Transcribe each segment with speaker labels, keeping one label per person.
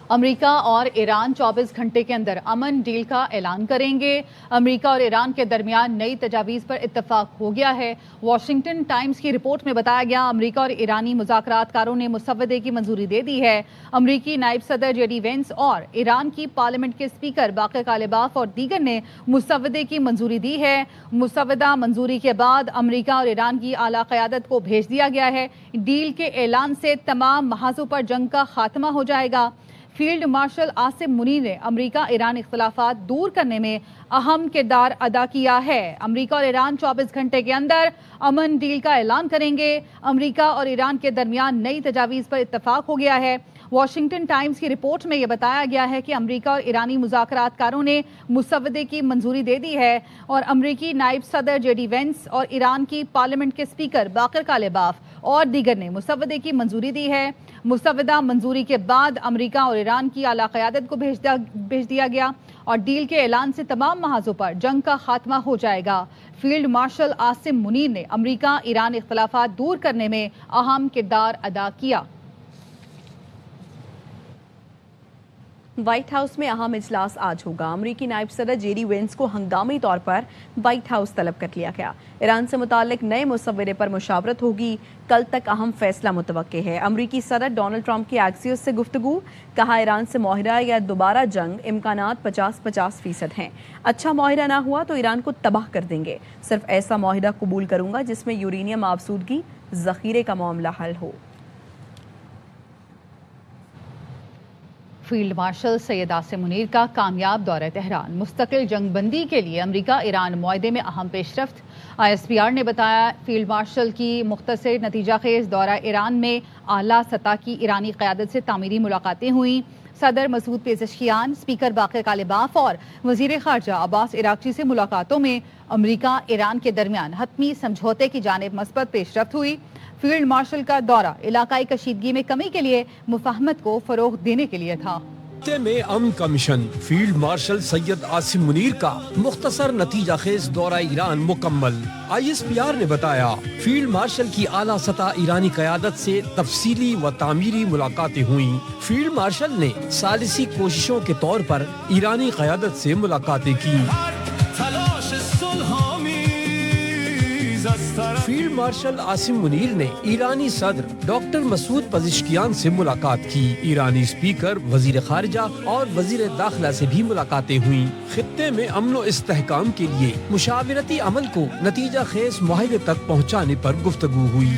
Speaker 1: امریکہ اور ایران 24 گھنٹے کے اندر امن ڈیل کا اعلان کریں گے۔ امریکہ اور ایران کے درمیان نئی تجاویز پر اتفاق ہو گیا ہے۔ واشنگٹن ٹائمز کی رپورٹ میں بتایا گیا امریکہ اور ایرانی مذاکرات کاروں نے مسودے کی منظوری دے دی ہے۔ امریکی نائب صدر جے ڈی وینس اور ایران کی پارلیمنٹ کے اسپیکر باقر کالباف اور دیگر نے مسودے کی منظوری دی ہے۔ مسودہ منظوری کے بعد امریکہ اور ایران کی اعلیٰ قیادت کو بھیج دیا گیا ہے۔ ڈیل کے اعلان سے تمام محاذوں پر جنگ کا خاتمہ ہو جائے گا۔ فیلڈ مارشل عاصم منیر نے امریکہ ایران اختلافات دور کرنے میں اہم کردار ادا کیا ہے۔ امریکہ اور ایران 24 گھنٹے کے اندر امن ڈیل کا اعلان کریں گے۔ امریکہ اور ایران کے درمیان نئی تجاویز پر اتفاق ہو گیا ہے۔ واشنگٹن ٹائمز کی رپورٹ میں یہ بتایا گیا ہے کہ امریکہ اور ایرانی مذاکرات کاروں نے مسودے کی منظوری دے دی ہے اور امریکی نائب صدر جے ڈی وینس اور ایران کی پارلیمنٹ کے اسپیکر باقر کالباف اور دیگر نے مسودے کی منظوری دی ہے۔ مسودہ منظوری کے بعد امریکہ اور ایران کی اعلیٰ قیادت کو بھیج دیا گیا اور ڈیل کے اعلان سے تمام محاذوں پر جنگ کا خاتمہ ہو جائے گا۔ فیلڈ مارشل عاصم منیر نے امریکہ ایران اختلافات دور کرنے میں اہم کردار ادا کیا۔
Speaker 2: وائٹ ہاؤس میں اہم اجلاس آج ہوگا۔ امریکی نائب صدر جے ڈی وینس کو ہنگامی طور پر وائٹ ہاؤس طلب کر لیا گیا۔ ایران سے متعلق نئے مسودے پر مشاورت ہوگی۔ کل تک اہم فیصلہ متوقع ہے۔ امریکی صدر ڈونلڈ ٹرمپ کی ایکسیوس سے گفتگو، کہا ایران سے معاہدہ یا دوبارہ جنگ امکانات 50-50% ہیں۔ اچھا معاہدہ نہ ہوا تو ایران کو تباہ کر دیں گے۔ صرف ایسا معاہدہ قبول کروں گا جس میں یورینیم آبسودگی ذخیرے کا معاملہ حل ہو۔
Speaker 1: فیلڈ مارشل سید عاصم منیر کا کامیاب دورہ تہران۔ مستقل جنگ بندی کے لیے امریکہ ایران معاہدے میں اہم پیش رفت۔ ISPR نے بتایا فیلڈ مارشل کی مختصر نتیجہ خیز دورہ ایران میں اعلیٰ سطح کی ایرانی قیادت سے تعمیری ملاقاتیں ہوئیں۔ صدر مسعود پیزشکیان، اسپیکر باقر کالباف اور وزیر خارجہ عباس عراقچی سے ملاقاتوں میں امریکہ ایران کے درمیان حتمی سمجھوتے کی جانب مثبت پیش رفت ہوئی۔ فیلڈ مارشل کا دورہ علاقائی کشیدگی میں کمی کے لیے مفاہمت کو فروغ دینے کے لیے تھا۔
Speaker 3: میں امن commission field marshal Syed Asim Munir کا مختصر نتیجہ خیز دورہ ایران مکمل۔ ISPR نے بتایا فیلڈ مارشل کی اعلیٰ سطح ایرانی قیادت سے تفصیلی و تعمیری ملاقاتیں ہوئیں۔ فیلڈ مارشل نے ثالثی کوششوں کے طور پر ایرانی قیادت سے ملاقاتیں کی۔ فیلڈ مارشل عاصم منیر نے ایرانی صدر ڈاکٹر مسعود پزشکیان سے ملاقات کی۔ ایرانی اسپیکر، وزیر خارجہ اور وزیر داخلہ سے بھی ملاقاتیں ہوئیں۔ خطے میں امن و استحکام کے لیے مشاورتی عمل کو نتیجہ خیز معاہدے تک پہنچانے پر گفتگو ہوئی۔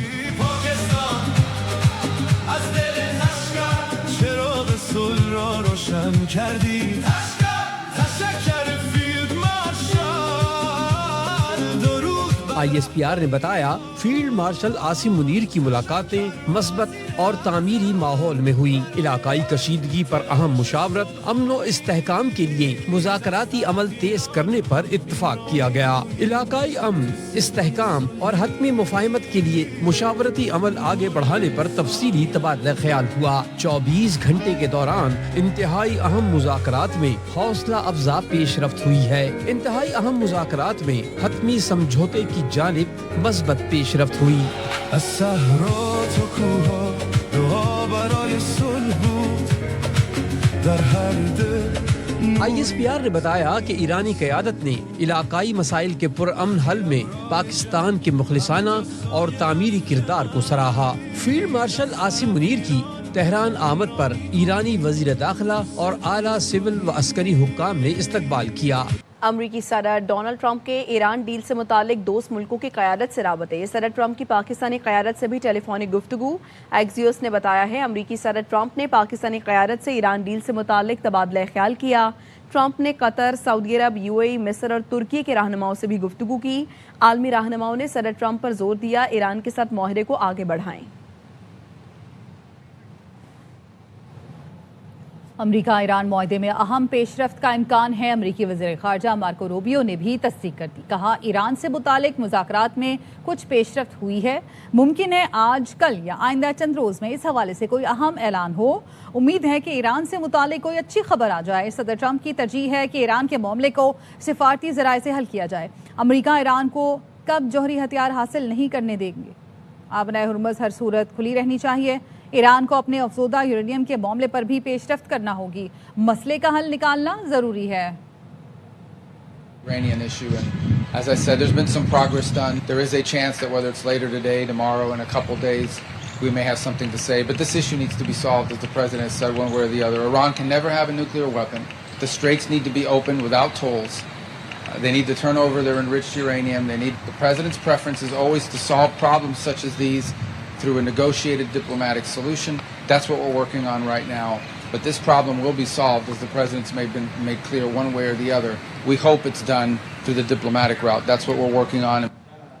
Speaker 3: ISPR نے بتایا فیلڈ مارشل عاصم منیر کی ملاقاتیں مثبت اور تعمیری ماحول میں ہوئیں۔ علاقائی کشیدگی پر اہم مشاورت، امن و استحکام کے لیے مذاکراتی عمل تیز کرنے پر اتفاق کیا گیا۔ علاقائی امن، استحکام اور حتمی مفاہمت کے لیے مشاورتی عمل آگے بڑھانے پر تفصیلی تبادلہ خیال ہوا۔ 24 گھنٹے کے دوران انتہائی اہم مذاکرات میں حوصلہ افزا پیش رفت ہوئی ہے۔ انتہائی اہم مذاکرات میں حتمی سمجھوتے کی جانب مثبت پیش رفت ہوئی۔ ISPR نے بتایا کہ ایرانی قیادت نے علاقائی مسائل کے پرامن حل میں پاکستان کے مخلصانہ اور تعمیری کردار کو سراہا۔ فیلڈ مارشل عاصم منیر کی تہران آمد پر ایرانی وزیر داخلہ اور اعلیٰ سول و عسکری حکام نے استقبال کیا۔
Speaker 2: امریکی صدر ڈونلڈ ٹرمپ کے ایران ڈیل سے متعلق دوست ملکوں کی قیادت سے رابطے۔ صدر ٹرمپ کی پاکستانی قیادت سے بھی ٹیلی فونک گفتگو۔ ایکسیوس نے بتایا ہے امریکی صدر ٹرمپ نے پاکستانی قیادت سے ایران ڈیل سے متعلق تبادلہ خیال کیا۔ ٹرمپ نے قطر، سعودی عرب، UAE، مصر اور ترکی کے رہنماؤں سے بھی گفتگو کی۔ عالمی رہنماؤں نے صدر ٹرمپ پر زور دیا ایران کے ساتھ معاہدے کو آگے بڑھائیں۔
Speaker 1: امریکہ ایران معاہدے میں اہم پیش رفت کا امکان ہے۔ امریکی وزیر خارجہ مارکو روبیو نے بھی تصدیق کر دی۔ کہا ایران سے متعلق مذاکرات میں کچھ پیش رفت ہوئی ہے۔ ممکن ہے آج، کل یا آئندہ چند روز میں اس حوالے سے کوئی اہم اعلان ہو۔ امید ہے کہ ایران سے متعلق کوئی اچھی خبر آ جائے۔ صدر ٹرمپ کی ترجیح ہے کہ ایران کے معاملے کو سفارتی ذرائع سے حل کیا جائے۔ امریکہ ایران کو کب جوہری ہتھیار حاصل نہیں کرنے دیں گے۔ آبنائے ہرمز ہر صورت کھلی رہنی چاہیے۔ ایران کو اپنے افزودہ یورینیم کے معاملے پر بھی پیش رفت کرنا ہوگی. مسئلے کا حل نکالنا ضروری ہے.
Speaker 4: Iranian issue, and as I said, there's been some progress done. There is a chance that whether it's later today, tomorrow, in a couple days, we may have something to say. But this issue needs to be solved, as the president has said, one way or the other. Iran can never have a nuclear weapon. The straits need to be opened without tolls. They need to turn over their enriched uranium. The president's preference is always to solve problems such as these through a negotiated diplomatic solution. That's what we're working on right now. But this problem will be solved, as the president's made clear, one way or the other. We hope it's done through the diplomatic route. That's what we're working on.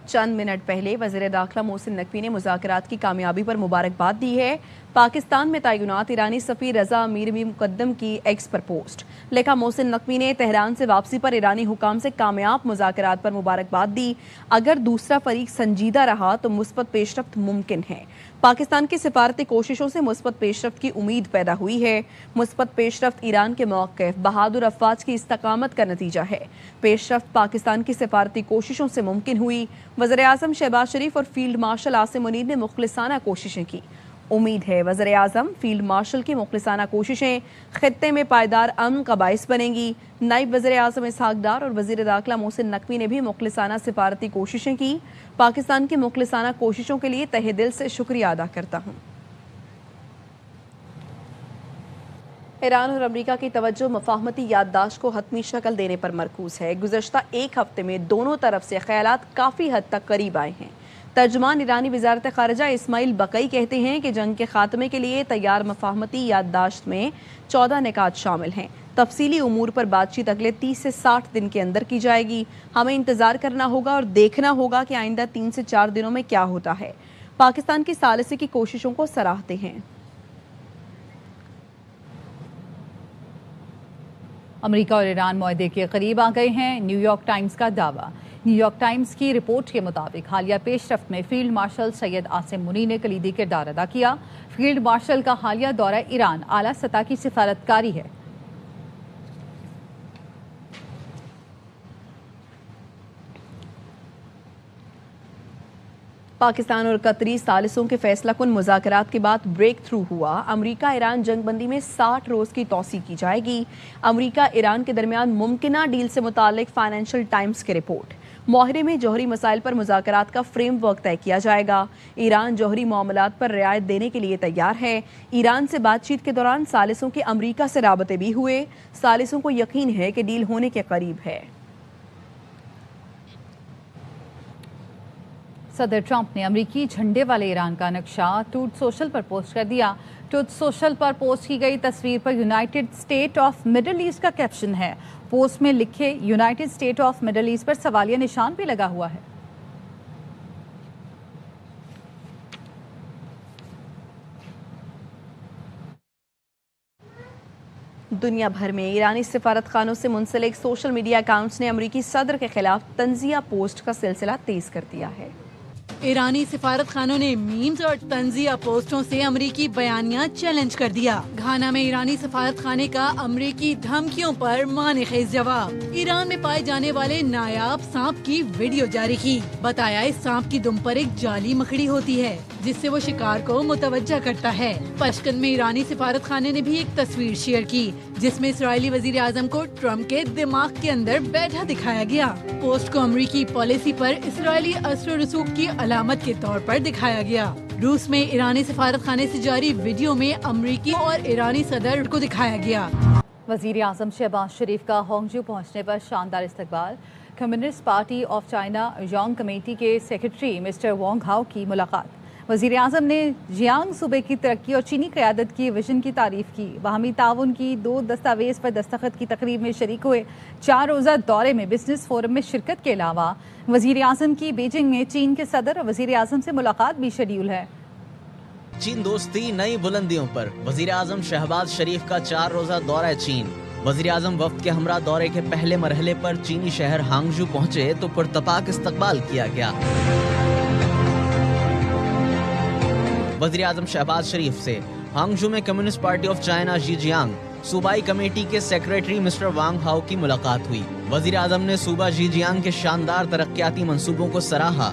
Speaker 2: چند minute پہلے وزیر داخلہ محسن نقوی نے مذاکرات کی کامیابی پر مبارکباد دی ہے. پاکستان میں تعینات ایرانی سفیر رضا امیر بھی مقدم کی ایکس پر پوسٹ. لکھا محسن نقوی نے تہران سے واپسی پر ایرانی حکام سے کامیاب مذاکرات پر مبارکباد دی. اگر دوسرا فریق سنجیدہ رہا تو مثبت پیش رفت ممکن ہے. پاکستان کی سفارتی کوششوں سے مثبت پیش رفت کی امید پیدا ہوئی ہے. مثبت پیش رفت ایران کے موقف بہادر افواج کی استقامت کا نتیجہ ہے. پیش رفت پاکستان کی سفارتی کوششوں سے ممکن ہوئی. وزیر اعظم شہباز شریف اور فیلڈ مارشل عاصم منیر نے مخلصانہ کوششیں کی. امید ہے وزیر اعظم فیلڈ مارشل کی مخلصانہ کوششیں خطے میں پائیدار امن کا باعث بنیں گی. نائب وزیر اعظم اسحاق ڈار اور وزیر داخلہ محسن نقوی نے بھی مخلصانہ سفارتی کوششیں کی. پاکستان کی مخلصانہ کوششوں کے لیے تہہ دل سے شکریہ ادا کرتا ہوں. ایران اور امریکہ کی توجہ مفاہمتی یادداشت کو حتمی شکل دینے پر مرکوز ہے. گزشتہ ایک ہفتے میں دونوں طرف سے خیالات کافی حد تک قریب آئے ہیں. ترجمان ایرانی وزارت خارجہ اسماعیل بقئی کہتے ہیں کہ جنگ کے خاتمے کے لیے تیار مفاہمتی یادداشت میں 14 نکات شامل ہیں. تفصیلی امور پر بات چیت اگلے 30 سے 60 دن کے اندر کی جائے گی. ہمیں انتظار کرنا ہوگا اور دیکھنا ہوگا کہ آئندہ 3 سے 4 دنوں میں کیا ہوتا ہے. پاکستان کی ثالثی کی کوششوں کو سراہتے ہیں.
Speaker 1: امریکہ اور ایران معاہدے کے قریب آ گئے ہیں. نیو یارک ٹائمز کا دعویٰ. نیو یارک ٹائمز کی رپورٹ کے مطابق حالیہ پیش رفت میں فیلڈ مارشل سید عاصم منیر نے کلیدی کردار ادا کیا. فیلڈ مارشل کا حالیہ دورہ ایران اعلیٰ سطح کی سفارتکاری ہے.
Speaker 2: پاکستان اور قطری ثالثوں کے فیصلہ کن مذاکرات کے بعد بریک تھرو ہوا. امریکہ ایران جنگ بندی میں 60 روز کی توسیع کی جائے گی. امریکہ ایران کے درمیان ممکنہ ڈیل سے متعلق فائنینشل ٹائمز کی رپورٹ. معاہدے میں جوہری مسائل پر مذاکرات کا فریم ورک طے کیا جائے گا. ایران جوہری معاملات پر رعایت دینے کے لیے تیار ہے. ایران سے بات چیت کے دوران ثالثوں کے امریکہ سے رابطے بھی ہوئے. ثالثوں کو یقین ہے کہ ڈیل ہونے کے قریب ہے.
Speaker 1: صدر ٹرمپ نے امریکی جھنڈے والے ایران کا نقشہ ٹروتھ سوشل پر پوسٹ کر دیا. ٹروتھ سوشل پر پوسٹ کی گئی تصویر پر united state of middle east کا کیپشن ہے. پوسٹ میں لکھے united state of middle east پر سوالیہ نشان بھی لگا ہوا ہے.
Speaker 2: دنیا بھر میں ایرانی سفارت خانوں سے منسلک سوشل میڈیا اکاؤنٹس نے امریکی صدر کے خلاف طنزیہ پوسٹ کا سلسلہ تیز کر دیا ہے.
Speaker 5: ایرانی سفارت خانوں نے میمز اور طنزیہ پوسٹوں سے امریکی بیانیہ چیلنج کر دیا. گھانا میں ایرانی سفارت خانے کا امریکی دھمکیوں پر معنی خیز جواب. ایران میں پائے جانے والے نایاب سانپ کی ویڈیو جاری کی. بتایا اس سانپ کی دم پر ایک جالی مکڑی ہوتی ہے جس سے وہ شکار کو متوجہ کرتا ہے. پشکن میں ایرانی سفارت خانے نے بھی ایک تصویر شیئر کی جس میں اسرائیلی وزیر اعظم کو ٹرمپ کے دماغ کے اندر بیٹھا دکھایا گیا. پوسٹ کو امریکی پالیسی پر اسرائیلی اثر و رسوخ کی علامت کے طور پر دکھایا گیا. روس میں ایرانی سفارت خانے سے جاری ویڈیو میں امریکی اور ایرانی صدر کو دکھایا گیا.
Speaker 1: وزیر اعظم شہباز شریف کا ہانگجو پہنچنے پر شاندار استقبال. Communist party of China Yang committee کے سیکرٹری مسٹر وانگ ہاؤ کی ملاقات. وزیر اعظم نے جیانگ صوبے کی ترقی اور چینی قیادت کی ویژن کی تعریف کی. باہمی تعاون کی 2 دستاویز پر دستخط کی تقریب میں شریک ہوئے. 4 روزہ دورے میں بزنس فورم میں شرکت کے علاوہ وزیر اعظم کی بیجنگ میں چین کے صدر اور وزیر اعظم سے ملاقات بھی شیڈیول ہے.
Speaker 6: چین دوستی نئی بلندیوں پر. وزیر اعظم شہباز شریف کا 4 روزہ دورہ چین. وزیر اعظم وفد کے ہمراہ دورے کے پہلے مرحلے پر چینی شہر ہانگجو پہنچے تو پرتپاک استقبال کیا گیا. وزیر اعظم شہباز شریف سے ہانگجو میں communist party of China ژی Jiang صوبائی کمیٹی کے سیکریٹری مسٹر وانگ ہاؤ کی ملاقات ہوئی. وزیر اعظم نے صوبہ ژی جیانگ کے شاندار ترقیاتی منصوبوں کو سراہا.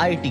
Speaker 6: IT,